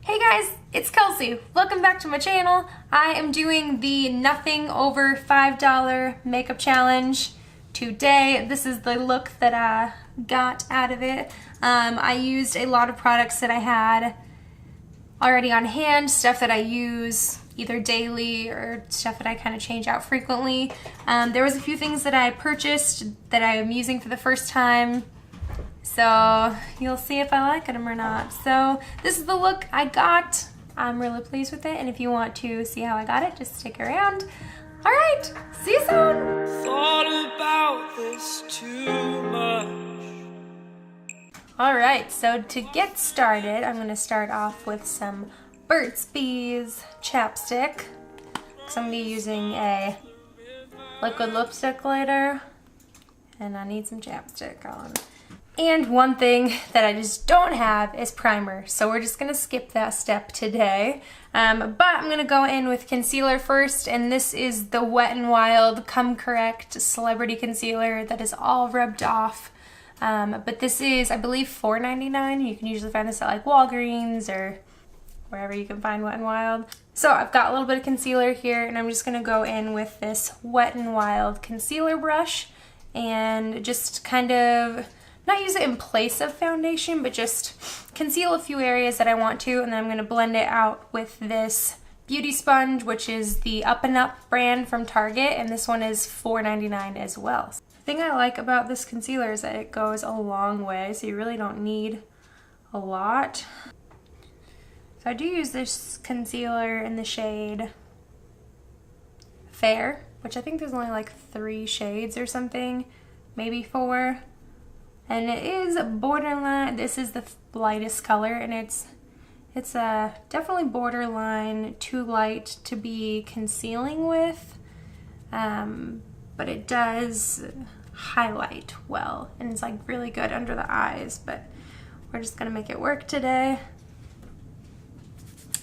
Hey guys, it's Kelsey. Welcome back to my channel. I am doing the nothing over $5 makeup challenge today. This is the look that I got out of it. I used a lot of products that I had already on hand, stuff that I use either daily or stuff that I kind of change out frequently. There was a few things that I purchased that I am using for the first time. So you'll see if I like them or not. So this is the look I got. I'm really pleased with it. And if you want to see how I got it, just stick around. All right, see you soon. Thought about this too much. All right, so to get started, I'm gonna start off with some Burt's Bees chapstick. Because I'm gonna be using a liquid lipstick later. And I need some chapstick on. And one thing that I just don't have is primer, so we're just gonna skip that step today. But I'm gonna go in with concealer first, and this is the Wet n Wild Come Correct Celebrity Concealer that is all rubbed off. But this is, I believe, $4.99. You can usually find this at like Walgreens or wherever you can find Wet n Wild. So I've got a little bit of concealer here, and I'm just gonna go in with this Wet n Wild concealer brush and just kind of not use it in place of foundation, but just conceal a few areas that I want to, and then I'm going to blend it out with this beauty sponge, which is the Up and Up brand from Target, and this one is $4.99 as well. The thing I like about this concealer is that it goes a long way, so you really don't need a lot. So I do use this concealer in the shade Fair, which I think there's only like 3 shades or something, maybe 4. And it is borderline, this is the lightest color, and it's definitely borderline too light to be concealing with, but it does highlight well, and it's like really good under the eyes, but we're just gonna make it work today.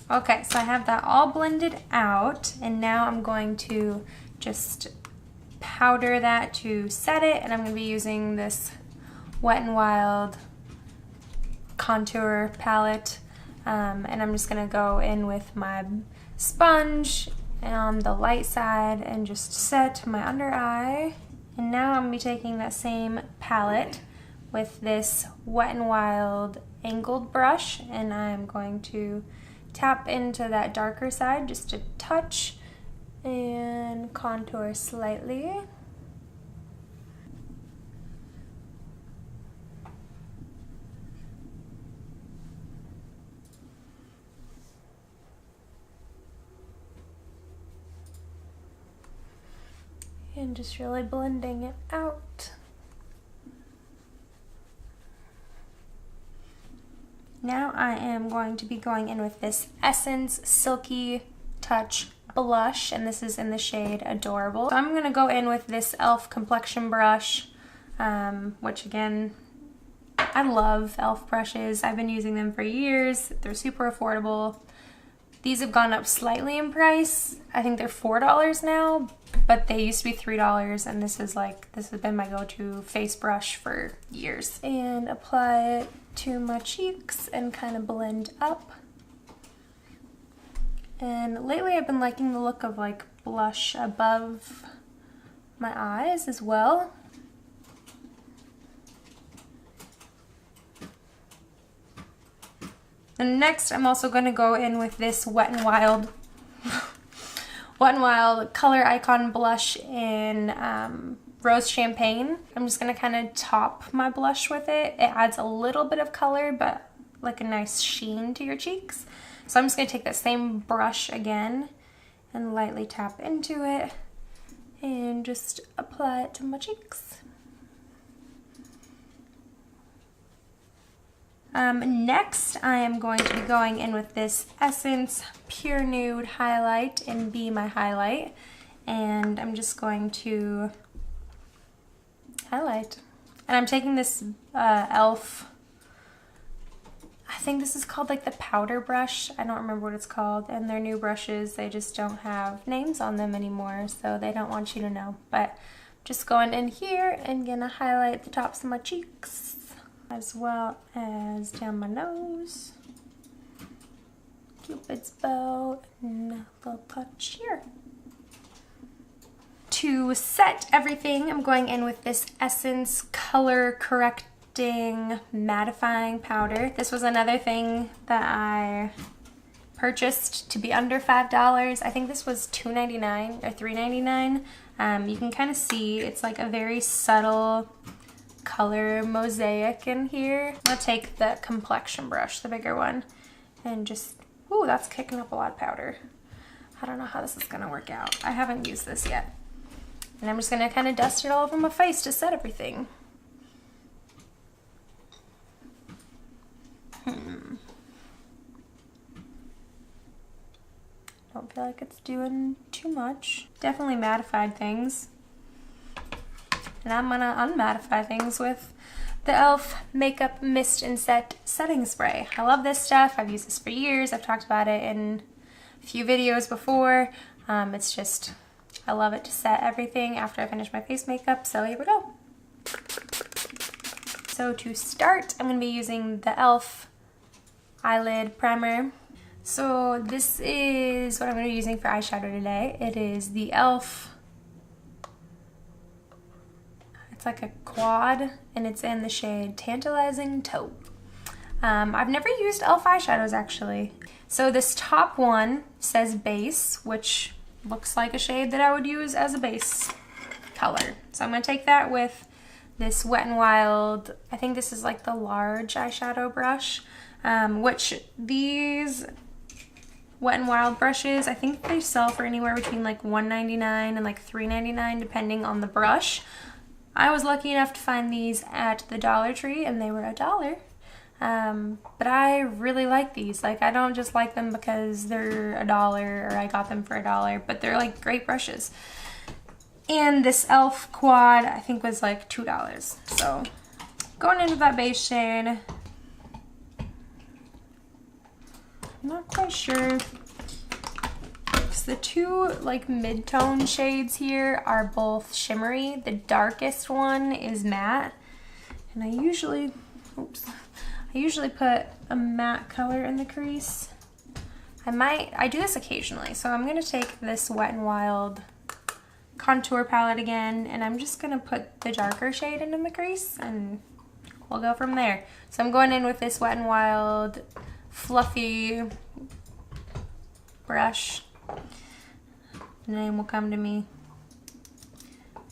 Okay, so I have that all blended out, and now I'm going to just powder that to set it, and I'm gonna be using this Wet n Wild contour palette, and I'm just gonna go in with my sponge on the light side and just set my under eye. And now I'm gonna be taking that same palette with this Wet n Wild angled brush, and I'm going to tap into that darker side just a touch and contour slightly. And just really blending it out. Now I am going to be going in with this Essence Silky Touch blush, and this is in the shade Adorable. So I'm going to go in with this e.l.f. complexion brush, which again, I love e.l.f. brushes. I've been using them for years. They're super affordable. These have gone up slightly in price. I think they're $4 now, but they used to be $3, and this has been my go-to face brush for years. And apply it to my cheeks and kind of blend up. And lately I've been liking the look of like blush above my eyes as well. And next, I'm also going to go in with this Wet n Wild Color Icon blush in Rose Champagne. I'm just going to kind of top my blush with it. It adds a little bit of color, but like a nice sheen to your cheeks. So I'm just going to take that same brush again and lightly tap into it and just apply it to my cheeks. Next, I am going to be going in with this Essence Pure Nude Highlight in Be My Highlight, and I'm just going to highlight. And I'm taking this e.l.f. I think this is called like the powder brush. I don't remember what it's called, and their new brushes, they just don't have names on them anymore, so they don't want you to know. But just going in here and gonna highlight the tops of my cheeks as well as down my nose. Cupid's bow, and a little touch here. To set everything, I'm going in with this Essence Color Correcting Mattifying Powder. This was another thing that I purchased to be under $5. I think this was $2.99 or $3.99. You can kind of see it's like a very subtle color mosaic in here. I'll take the complexion brush, the bigger one, and just, ooh, that's kicking up a lot of powder. I don't know how this is gonna work out. I haven't used this yet. And I'm just gonna kind of dust it all over my face to set everything. Don't feel like it's doing too much. Definitely mattified things. And I'm gonna unmattify things with the e.l.f. Makeup Mist and Set Setting Spray. I love this stuff. I've used this for years. I've talked about it in a few videos before. It's just, I love it to set everything after I finish my face makeup. So here we go. So to start, I'm gonna be using the e.l.f. Eyelid Primer. So this is what I'm going to be using for eyeshadow today. It is the e.l.f. It's like a quad, and it's in the shade Tantalizing Taupe. I've never used e.l.f. eyeshadows actually. So this top one says base, which looks like a shade that I would use as a base color. So I'm going to take that with this Wet n Wild, I think this is like the large eyeshadow brush, which these Wet n Wild brushes, I think they sell for anywhere between like $1.99 and like $3.99 depending on the brush. I was lucky enough to find these at the Dollar Tree and they were $1. But I really like these. Like, I don't just like them because they're $1 or I got them for $1, but they're like great brushes. And this e.l.f. quad I think was like $2. So going into that base shade, I'm not quite sure, because the two like mid-tone shades here are both shimmery. The darkest one is matte, and I usually put a matte color in the crease. I do this occasionally, so I'm gonna take this Wet n Wild contour palette again, and I'm just gonna put the darker shade into the crease, and we'll go from there. So I'm going in with this Wet n Wild fluffy brush. The name will come to me.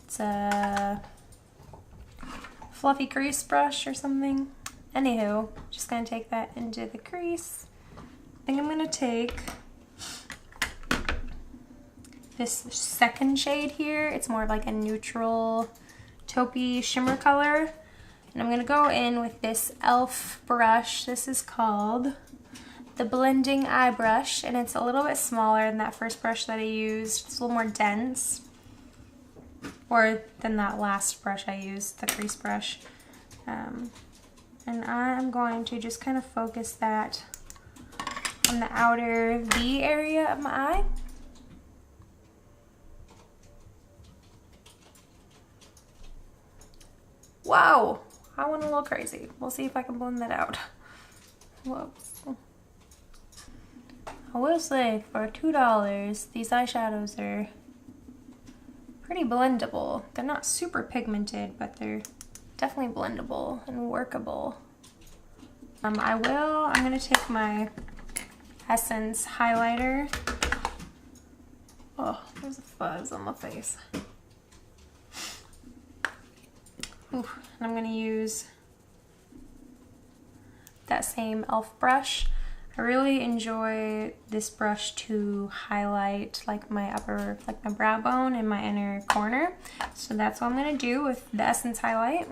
It's a fluffy crease brush or something. Anywho, just gonna take that into the crease. I think I'm gonna take this second shade here. It's more of like a neutral taupey shimmer color. And I'm gonna go in with this e.l.f. brush. This is called the Blending Eye Brush, and it's a little bit smaller than that first brush that I used. It's a little more dense, or than that last brush I used, the crease brush. And I'm going to just kind of focus that on the outer V area of my eye. Wow, I went a little crazy. We'll see if I can blend that out. Whoops. I will say, for $2, these eyeshadows are pretty blendable. They're not super pigmented, but they're definitely blendable and workable. I'm gonna take my Essence highlighter. Oh, there's a fuzz on my face. Ooh, and I'm gonna use that same e.l.f. brush. I really enjoy this brush to highlight like my brow bone and my inner corner. So that's what I'm gonna do with the Essence highlight.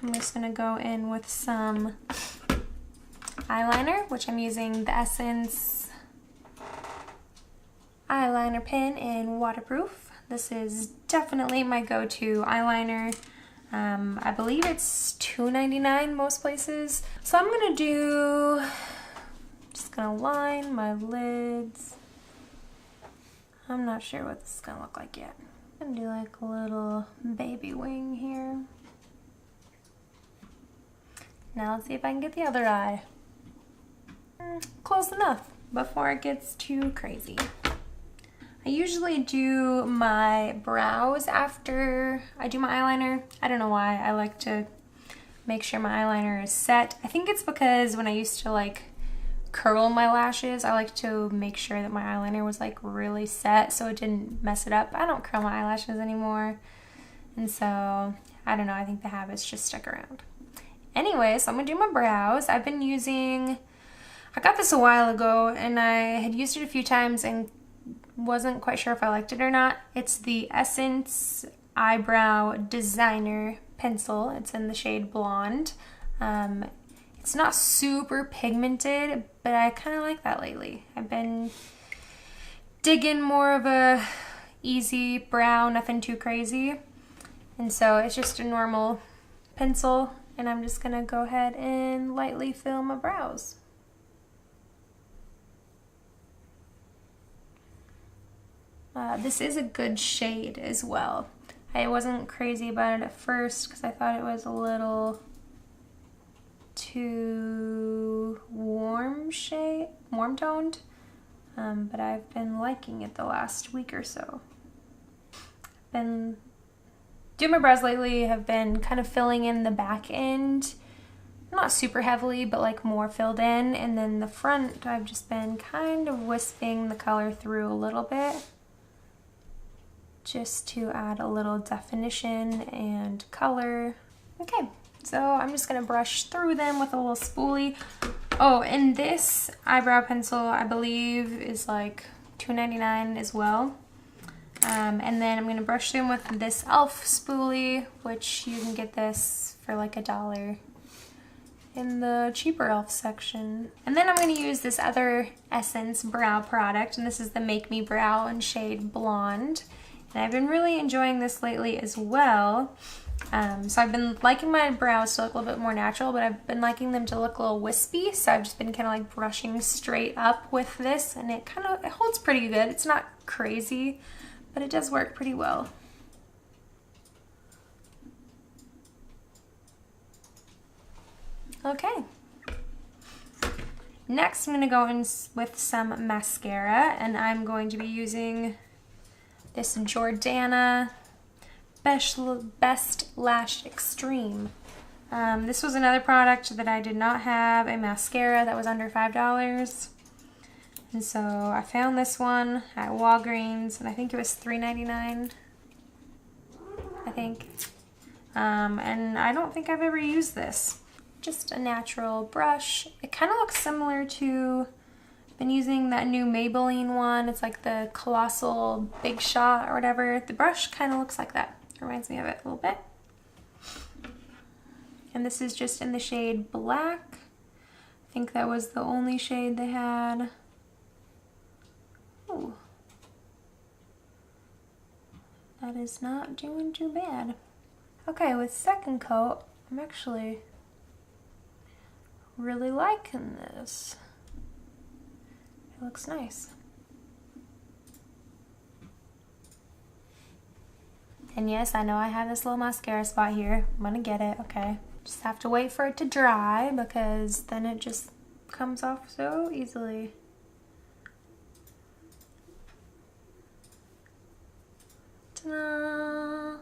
I'm just gonna go in with some eyeliner, which I'm using the Essence eyeliner pen in waterproof. This is definitely my go-to eyeliner. I believe it's $2.99 most places. So I'm just gonna line my lids. I'm not sure what this is gonna look like yet. I'm gonna do like a little baby wing here. Now let's see if I can get the other eye. Close enough before it gets too crazy. I usually do my brows after I do my eyeliner. I don't know why. I like to make sure my eyeliner is set. I think it's because when I used to like curl my lashes, I like to make sure that my eyeliner was like really set so it didn't mess it up. I don't curl my eyelashes anymore, and so I don't know, I think the habits just stuck around. Anyway, so I'm gonna do my brows. I've been using, I got this a while ago and I had used it a few times and wasn't quite sure if I liked it or not. It's the Essence Eyebrow Designer Pencil. It's in the shade Blonde. It's not super pigmented, but I kind of like that lately. I've been digging more of a easy brow, nothing too crazy. And so it's just a normal pencil, and I'm just gonna go ahead and lightly fill my brows. This is a good shade as well. I wasn't crazy about it at first because I thought it was a little too warm toned, but I've been liking it the last week or so. I've been doing my brows lately, have been kind of filling in the back end, not super heavily, but like more filled in, and then the front I've just been kind of wisping the color through a little bit just to add a little definition and color. Okay, so I'm just gonna brush through them with a little spoolie. Oh, and this eyebrow pencil I believe is like $2.99 as well. And then I'm gonna brush them with this e.l.f. spoolie, which you can get this for like $1 in the cheaper e.l.f. section. And then I'm gonna use this other Essence brow product, and this is the Make Me Brow in shade Blonde. And I've been really enjoying this lately as well. So I've been liking my brows to look a little bit more natural, but I've been liking them to look a little wispy. So I've just been kind of like brushing straight up with this, and it holds pretty good. It's not crazy, but it does work pretty well. Okay. Next, I'm going to go in with some mascara, and I'm going to be using this Jordana Best Lash Extreme. This was another product that I did not have a mascara that was under $5. And so I found this one at Walgreens, and I think it was $3.99, I think. And I don't think I've ever used this. Just a natural brush. It kind of looks similar to, I've been using that new Maybelline one. It's like the Colossal Big Shot or whatever. The brush kind of looks like that. Reminds me of it a little bit. And this is just in the shade Black. I think that was the only shade they had. Ooh. That is not doing too bad. Okay, with second coat, I'm actually really liking this. It looks nice. And yes, I know I have this little mascara spot here. I'm gonna get it, okay? Just have to wait for it to dry because then it just comes off so easily. Ta-da!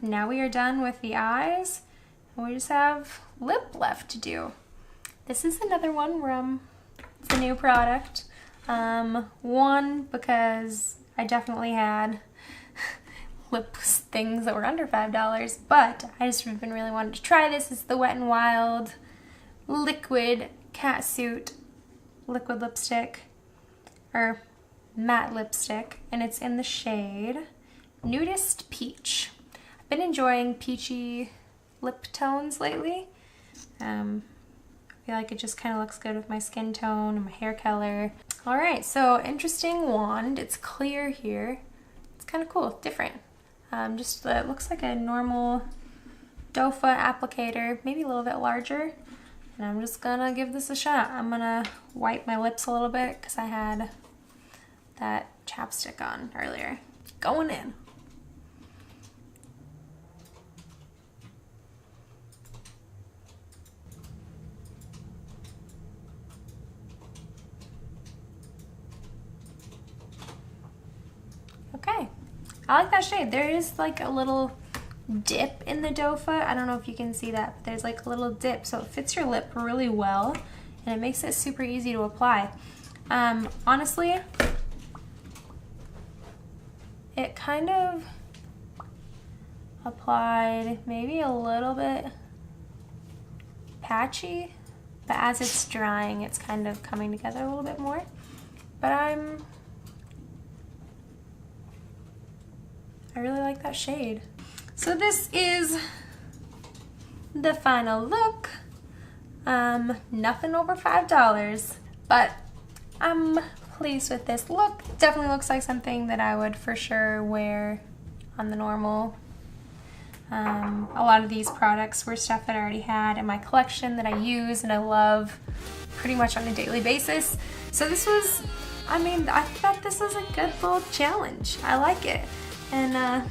Now we are done with the eyes, and we just have lip left to do. This is another one where it's a new product. One, because I definitely had lip things that were under $5, but I just have been really wanting to try this. It's the Wet n Wild Liquid Catsuit Liquid Lipstick, or matte lipstick, and it's in the shade Nudist Peach. I've been enjoying peachy lip tones lately. I feel like it just kind of looks good with my skin tone and my hair color. Alright, so interesting wand. It's clear here. It's kind of cool, different. Just it looks like a normal doe foot applicator, maybe a little bit larger. And I'm just gonna give this a shot. I'm gonna wipe my lips a little bit because I had that chapstick on earlier. Going in. I like that shade. There is like a little dip in the doe foot. I don't know if you can see that, but there's like a little dip, so it fits your lip really well, and it makes it super easy to apply. Honestly, it kind of applied maybe a little bit patchy, but as it's drying, it's kind of coming together a little bit more. But I really like that shade. So this is the final look. Nothing over $5, but I'm pleased with this look. Definitely looks like something that I would for sure wear on the normal. A lot of these products were stuff that I already had in my collection that I use and I love pretty much on a daily basis. So this was, I mean, I thought this was a good little challenge. I like it. And I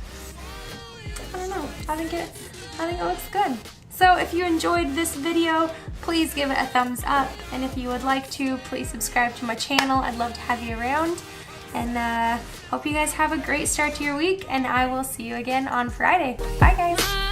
don't know, I think it looks good. So if you enjoyed this video, please give it a thumbs up. And if you would like to, please subscribe to my channel. I'd love to have you around. And hope you guys have a great start to your week, and I will see you again on Friday. Bye guys.